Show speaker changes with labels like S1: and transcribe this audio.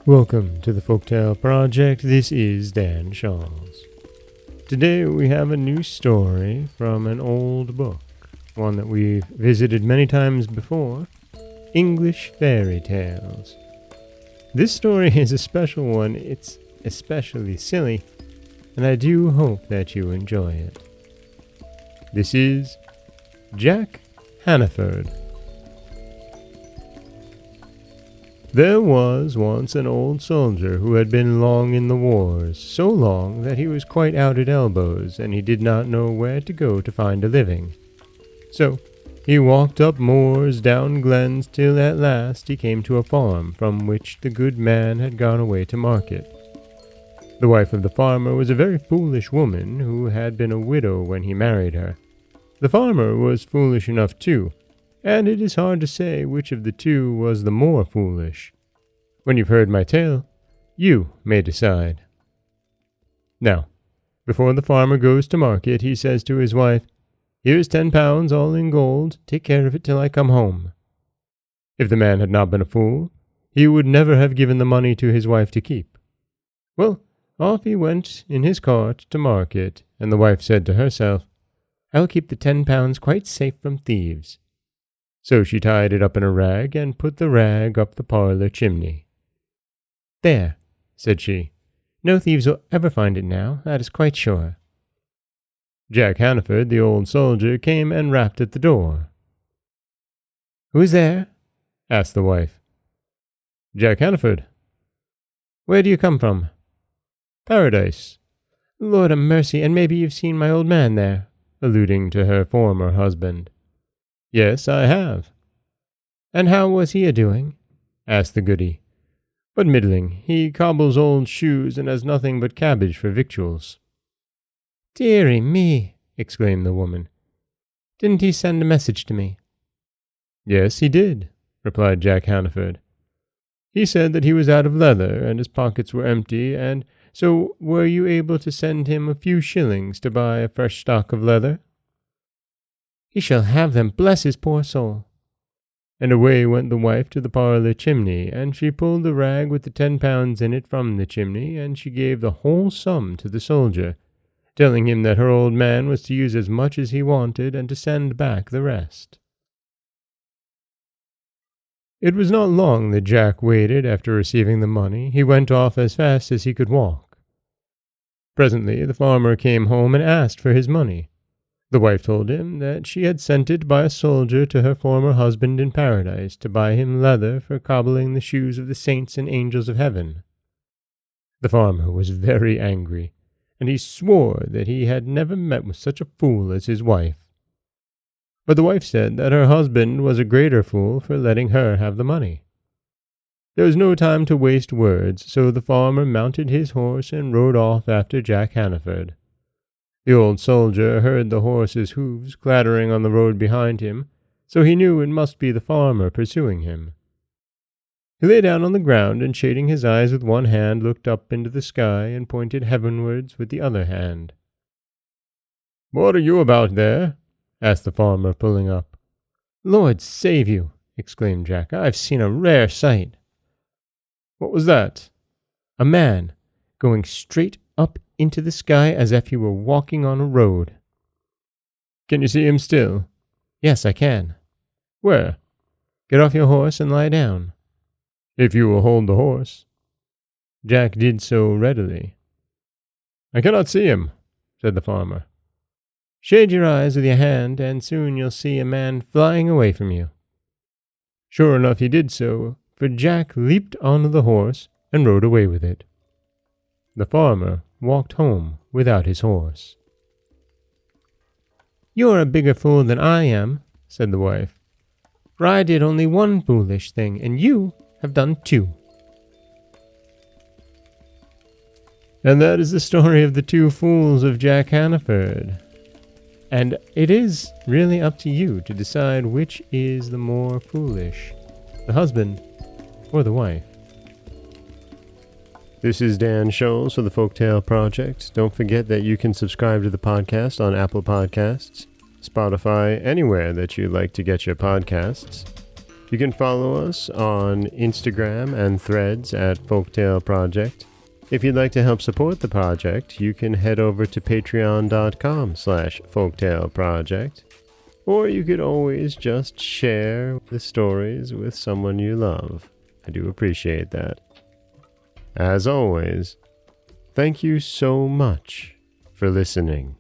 S1: Welcome to the Folktale Project. This is Dan Shawls. Today we have a new story from an old book, one that we've visited many times before, English Fairy Tales. This story is a special one. It's especially silly, and I do hope that you enjoy it. This is Jack Hannaford. There was once an old soldier who had been long in the wars, so long that he was quite out at elbows, and he did not know where to go to find a living. So he walked up moors, down glens, till at last he came to a farm from which the good man had gone away to market. The wife of the farmer was a very foolish woman who had been a widow when he married her. The farmer was foolish enough too, and it is hard to say which of the two was the more foolish. When you've heard my tale, you may decide. Now, before the farmer goes to market, he says to his wife, "Here's 10 pounds all in gold, take care of it till I come home." If the man had not been a fool, he would never have given the money to his wife to keep. Well, off he went in his cart to market, and the wife said to herself, "I'll keep the 10 pounds quite safe from thieves." So she tied it up in a rag and put the rag up the parlor chimney. "There," said she, "no thieves will ever find it now, that is quite sure." Jack Hannaford, the old soldier, came and rapped at the door. "Who's there?" asked the wife. "Jack Hannaford." "Where do you come from?" "Paradise." "Lord a mercy, and maybe you've seen my old man there," alluding to her former husband. "Yes, I have." "And how was he a-doing?" asked the goody. "But middling. He cobbles old shoes and has nothing but cabbage for victuals." "Dearie me!" exclaimed the woman. "Didn't he send a message to me?" "Yes, he did," replied Jack Hannaford. "He said that he was out of leather and his pockets were empty, and so were you able to send him a few shillings to buy a fresh stock of leather?" "He shall have them, bless his poor soul." And away went the wife to the parlor chimney, and she pulled the rag with the 10 pounds in it from the chimney, and she gave the whole sum to the soldier, telling him that her old man was to use as much as he wanted and to send back the rest. It was not long that Jack waited after receiving the money. He went off as fast as he could walk. Presently the farmer came home and asked for his money. The wife told him that she had sent it by a soldier to her former husband in paradise to buy him leather for cobbling the shoes of the saints and angels of heaven. The farmer was very angry, and he swore that he had never met with such a fool as his wife. But the wife said that her husband was a greater fool for letting her have the money. There was no time to waste words, so the farmer mounted his horse and rode off after Jack Hannaford. The old soldier heard the horse's hoofs clattering on the road behind him, so he knew it must be the farmer pursuing him. He lay down on the ground and, shading his eyes with one hand, looked up into the sky and pointed heavenwards with the other hand. "What are you about there?" asked the farmer, pulling up. "Lord save you!" exclaimed Jack. "I've seen a rare sight." "What was that?" "A man going straight up into the sky as if he were walking on a road." "Can you see him still?" "Yes, I can." "Where?" "Get off your horse and lie down." "If you will hold the horse." Jack did so readily. "I cannot see him," said the farmer. "Shade your eyes with your hand, and soon you'll see a man flying away from you." Sure enough he did so, for Jack leaped onto the horse and rode away with it. The farmer walked home without his horse. "You're a bigger fool than I am," said the wife, "for I did only one foolish thing, and you have done 2. And that is the story of the 2 fools of Jack Hannaford. And it is really up to you to decide which is the more foolish, the husband or the wife. This is Dan Scholes for the Folktale Project. Don't forget that you can subscribe to the podcast on Apple Podcasts, Spotify, anywhere that you like to get your podcasts. You can follow us on Instagram and Threads at Folktale Project. If you'd like to help support the project, you can head over to patreon.com/folktaleproject. Or you could always just share the stories with someone you love. I do appreciate that. As always, thank you so much for listening.